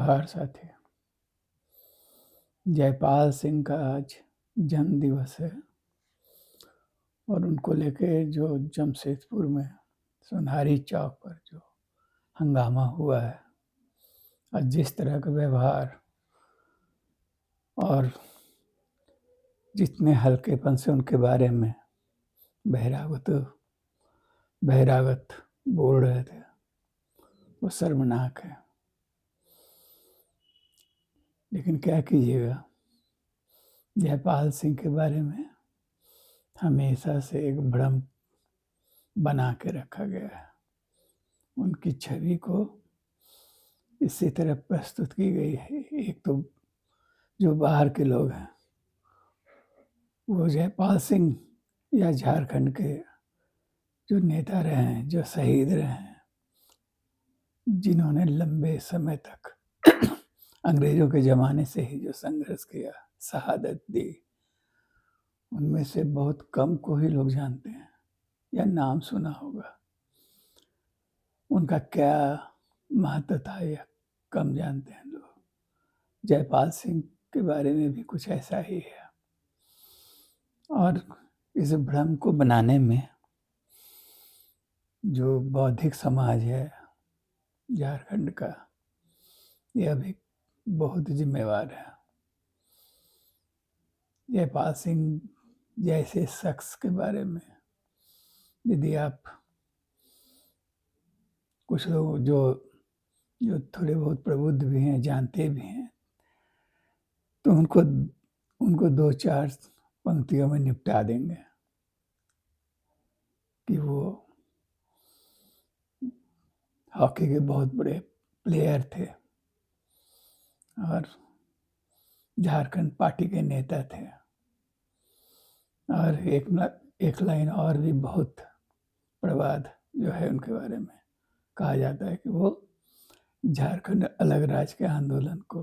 जोहार साथी। जयपाल सिंह का आज जन्म दिवस है और उनको लेके जो जमशेदपुर में सोनारी चौक पर जो हंगामा हुआ है और जिस तरह का व्यवहार और जितने हल्केपन से उनके बारे में बहिरागत बोल रहे थे, वो शर्मनाक है। लेकिन क्या कीजिएगा, जयपाल सिंह के बारे में हमेशा से एक भ्रम बना के रखा गया है। उनकी छवि को इसी तरह प्रस्तुत की गई है। एक तो जो बाहर के लोग हैं वो जयपाल सिंह या झारखंड के जो नेता रहे हैं, जो शहीद रहे हैं, जिन्होंने लंबे समय तक अंग्रेजों के ज़माने से ही जो संघर्ष किया, शहादत दी, उनमें से बहुत कम को ही लोग जानते हैं या नाम सुना होगा। उनका क्या महत्व था या कम जानते हैं लोग। जयपाल सिंह के बारे में भी कुछ ऐसा ही है। और इस भ्रम को बनाने में जो बौद्धिक समाज है झारखंड का, यह भी बहुत जिम्मेवार है। जयपाल सिंह जैसे शख्स के बारे में यदि आप कुछ लोग जो थोड़े बहुत प्रबुद्ध भी हैं, जानते भी हैं, तो उनको 2-4 पंक्तियों में निपटा देंगे कि वो हॉकी के बहुत बड़े प्लेयर थे और झारखंड पार्टी के नेता थे। और एक लाइन और भी बहुत प्रवाद जो है उनके बारे में कहा जाता है कि वो झारखंड अलग राज्य के आंदोलन को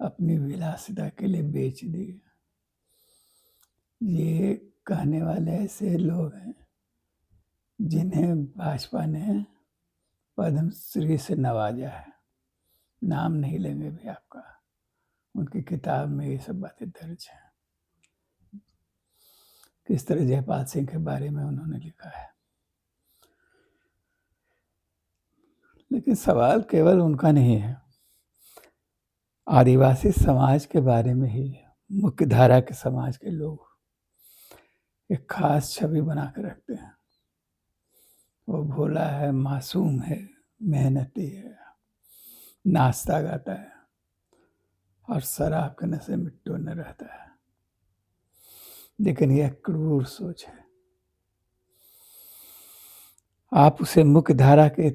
अपनी विलासिता के लिए बेच दिए। ये कहने वाले ऐसे लोग हैं जिन्हें भाजपा ने पद्मश्री से नवाजा है। नाम नहीं लेंगे भी आपका, उनकी किताब में ये सब बातें दर्ज हैं। किस तरह जयपाल सिंह के बारे में उन्होंने लिखा है। लेकिन सवाल केवल उनका नहीं है, आदिवासी समाज के बारे में ही है। मुख्य धारा के समाज के लोग एक खास छवि बना कर रखते हैं। वो भोला है, मासूम है, मेहनती है, नाचता गाता है और शराब के नशे में टोन रहता है। लेकिन यह क्रूर सोच है। आप उसे मुख्य धारा के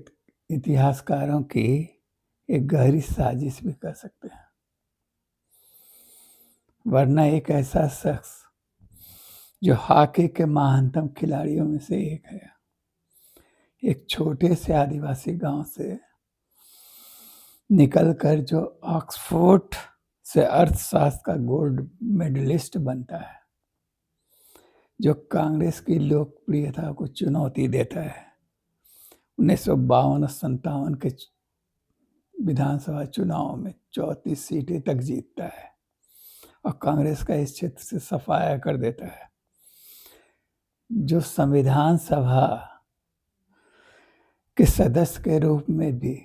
इतिहासकारों की एक गहरी साजिश भी कर सकते हैं। वरना एक ऐसा शख्स जो हॉकी के महानतम खिलाड़ियों में से एक है, एक छोटे से आदिवासी गांव से निकलकर जो ऑक्सफोर्ड से अर्थशास्त्र का गोल्ड मेडलिस्ट बनता है, जो कांग्रेस की लोकप्रियता को चुनौती देता है, 1952-57 के विधानसभा चुनाव में 34 सीटें तक जीतता है और कांग्रेस का इस क्षेत्र से सफाया कर देता है, जो संविधान सभा के सदस्य के रूप में भी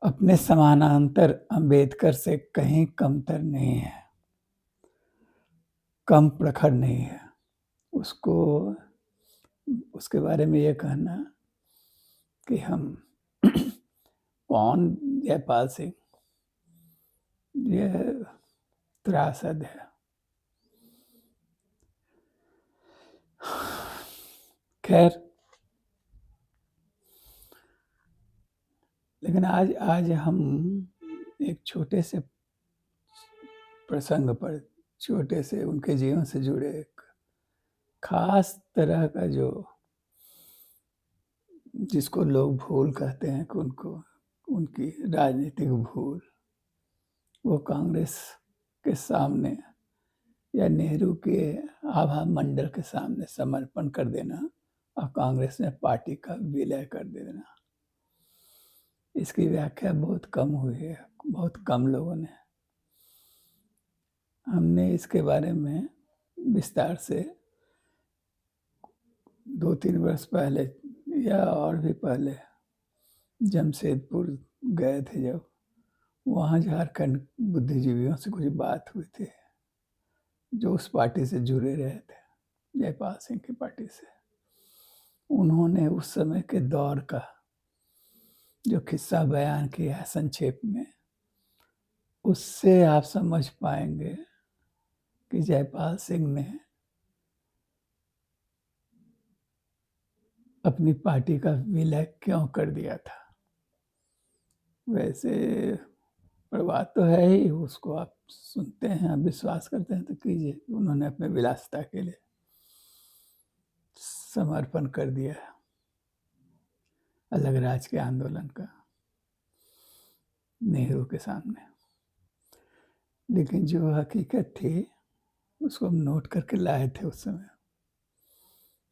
अपने समानांतर अंबेडकर से कहीं कमतर नहीं है, कम प्रखर नहीं है। उसके बारे में ये कहना कि हम कौन जयपाल सिंह, यह त्रासद है। खैर, लेकिन आज हम एक छोटे से प्रसंग पर, छोटे से उनके जीवन से जुड़े एक खास तरह का जो जिसको लोग भूल कहते हैं कि उनकी राजनीतिक भूल, वो कांग्रेस के सामने या नेहरू के आभा मंडल के सामने समर्पण कर देना और कांग्रेस में पार्टी का विलय कर देना। इसकी व्याख्या बहुत कम हुई है, बहुत कम लोगों ने। हमने इसके बारे में विस्तार से 2-3 वर्ष पहले या और भी पहले जमशेदपुर गए थे जब, वहाँ झारखंड बुद्धिजीवियों से कुछ बात हुई थी जो उस पार्टी से जुड़े रहे थे, जयपाल सिंह की पार्टी से। उन्होंने उस समय के दौर का जो किस्सा बयान किया है संक्षेप में, उससे आप समझ पाएंगे कि जयपाल सिंह ने अपनी पार्टी का विलय क्यों कर दिया था। वैसे प्रवाद तो है ही, उसको आप सुनते हैं, आप विश्वास करते हैं तो कीजिए। उन्होंने अपने विलासिता के लिए समर्पण कर दिया अलग राज के आंदोलन का नेहरू के सामने। लेकिन जो हकीकत थी उसको हम नोट करके लाए थे उस समय,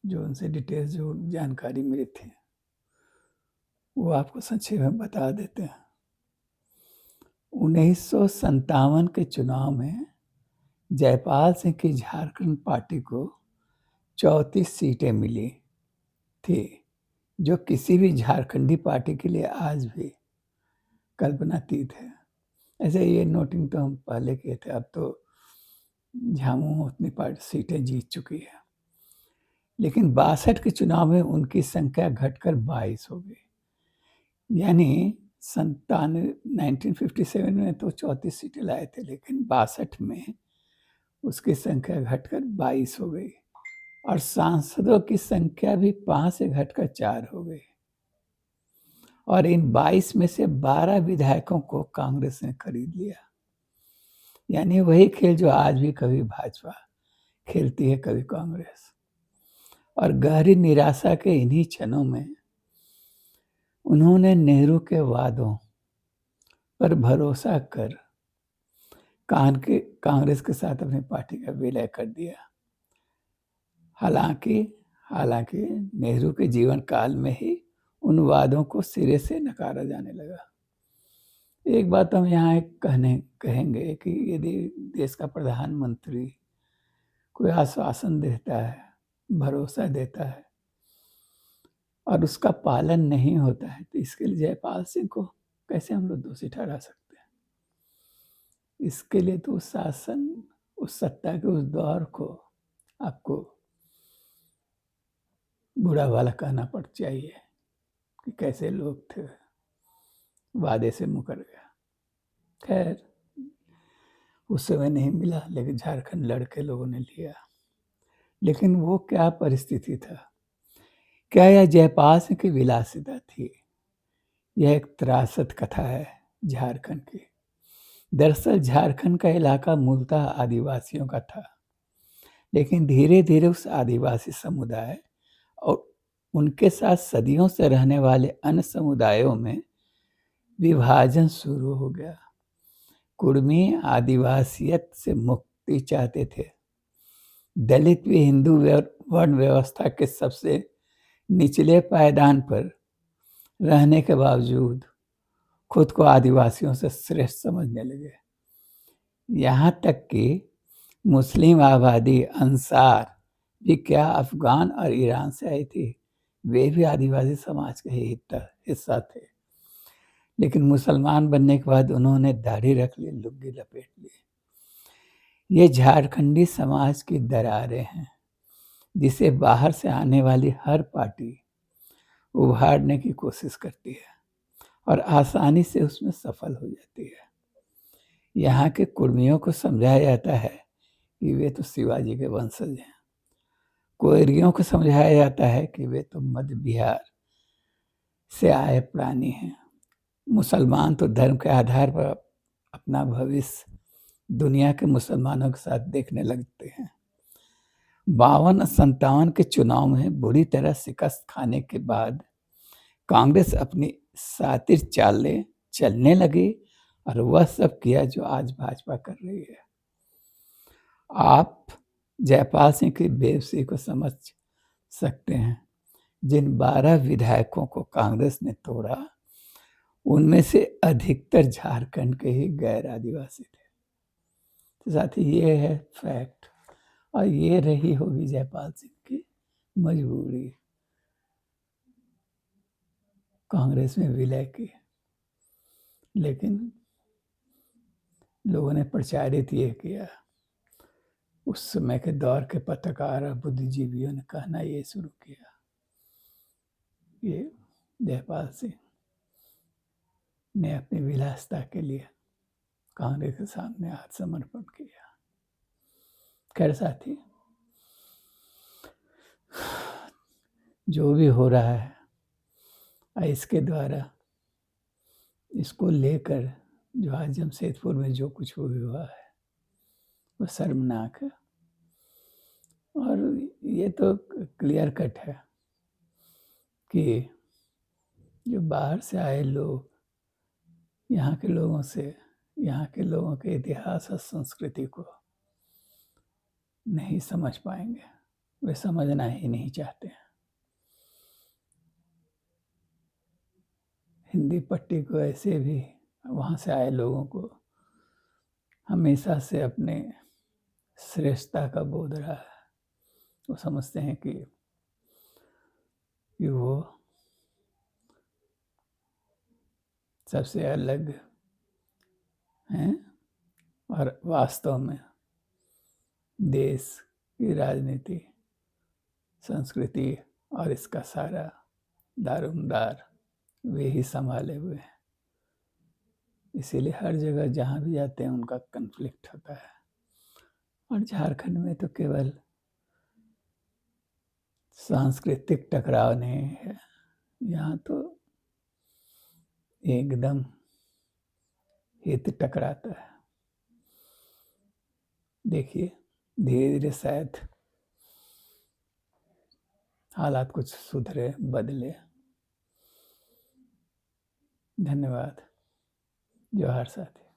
जो उनसे डिटेल्स जो जानकारी मिली थी वो आपको संक्षेप में बता देते हैं। 1957 के चुनाव में जयपाल सिंह की झारखंड पार्टी को 34 सीटें मिली थी, जो किसी भी झारखंडी पार्टी के लिए आज भी कल्पनातीत है। ऐसे ये नोटिंग तो हम पहले किए थे, अब तो झामू अपनी पार्टी सीटें जीत चुकी है। लेकिन 62 के चुनाव में उनकी संख्या घटकर 22 हो गई। यानी 1957 में तो 34 सीटें लाए थे, लेकिन 62 में उसकी संख्या घटकर 22 हो गई और सांसदों की संख्या भी 5 से घटकर 4 हो गई। और इन 22 में से 12 विधायकों को कांग्रेस ने खरीद लिया। यानी वही खेल जो आज भी कभी भाजपा खेलती है, कभी कांग्रेस। और गहरी निराशा के इन्हीं क्षणों में उन्होंने नेहरू के वादों पर भरोसा कर कांग्रेस के साथ अपनी पार्टी का विलय कर दिया। हालांकि नेहरू के जीवन काल में ही उन वादों को सिरे से नकारा जाने लगा। एक बात हम यहाँ कहेंगे कि यदि देश का प्रधानमंत्री कोई आश्वासन देता है, भरोसा देता है और उसका पालन नहीं होता है, तो इसके लिए जयपाल सिंह को कैसे हम लोग दोषी ठहरा सकते हैं। इसके लिए तो उस शासन, उस सत्ता के उस दौर को आपको बुरा वाला कहना पड़ चाहिए कि कैसे लोग थे, वादे से मुकर गया। खैर उस समय नहीं मिला, लेकिन झारखंड लड़के लोगों ने लिया। लेकिन वो क्या परिस्थिति था, क्या यह जयपाल सिंह की विलासिता थी? यह एक त्रासद कथा है झारखंड की। दरअसल झारखंड का इलाका मूलतः आदिवासियों का था, लेकिन धीरे धीरे उस आदिवासी समुदाय और उनके साथ सदियों से रहने वाले अन्य समुदायों में विभाजन शुरू हो गया। कुर्मी आदिवासियत से मुक्ति चाहते थे। दलित भी हिंदू वर्ण व्यवस्था के सबसे निचले पायदान पर रहने के बावजूद खुद को आदिवासियों से श्रेष्ठ समझने लगे। यहाँ तक कि मुस्लिम आबादी अंसार भी क्या अफगान और ईरान से आई थी, वे भी आदिवासी समाज के ही हिस्सा थे। लेकिन मुसलमान बनने के बाद उन्होंने दाढ़ी रख ली, लुंगी लपेट ली। ये झारखंडी समाज की दरारें हैं, जिसे बाहर से आने वाली हर पार्टी उभारने की कोशिश करती है और आसानी से उसमें सफल हो जाती है। यहाँ के कुर्मियों को समझाया जाता है कि वे तो शिवाजी के वंशज हैं। कोयरियों को समझाया जाता है कि वे तो मध्य बिहार से आए प्राणी हैं। मुसलमान तो धर्म के आधार पर अपना भविष्य दुनिया के मुसलमानों के साथ देखने लगते हैं। 52 और 57 के चुनाव में बुरी तरह शिकस्त खाने के बाद कांग्रेस अपनी सातिर चालें चलने लगी और वह सब किया जो आज भाजपा कर रही है। आप जयपाल सिंह की बेबसी को समझ सकते हैं। जिन 12 विधायकों को कांग्रेस ने तोड़ा, उनमें से अधिकतर झारखंड के ही गैर आदिवासी थे। तो साथी ये है फैक्ट, और ये रही होगी जयपाल सिंह की मजबूरी कांग्रेस में विलय की। लेकिन लोगों ने प्रचारित ये किया, उस समय के दौर के पत्रकार और बुद्धिजीवियों ने कहना ये शुरू किया, ये जयपाल सिंह ने अपनी विलासिता के लिए कांग्रेस के सामने आत्मसमर्पण किया। खैर साथी, जो भी हो रहा है इसके द्वारा, इसको लेकर जो आज जमशेदपुर में जो कुछ हुआ है वो शर्मनाक है। और ये तो क्लियर कट है कि जो बाहर से आए लोग यहाँ के लोगों से, यहाँ के लोगों के इतिहास और संस्कृति को नहीं समझ पाएंगे, वे समझना ही नहीं चाहते हैं। हिंदी पट्टी को ऐसे भी वहाँ से आए लोगों को हमेशा से अपने श्रेष्ठता का बोध रहा है। वो समझते हैं कि वो सबसे अलग हैं, और वास्तव में देश की राजनीति, संस्कृति और इसका सारा दारोमदार वे ही संभाले हुए हैं। इसीलिए हर जगह जहाँ भी जाते हैं उनका कन्फ्लिक्ट होता है। और झारखंड में तो केवल सांस्कृतिक टकराव नहीं है, यहाँ तो एकदम हित टकराता है। देखिए धीरे धीरे शायद हालात कुछ सुधरे, बदले। धन्यवाद। जोहार साथी।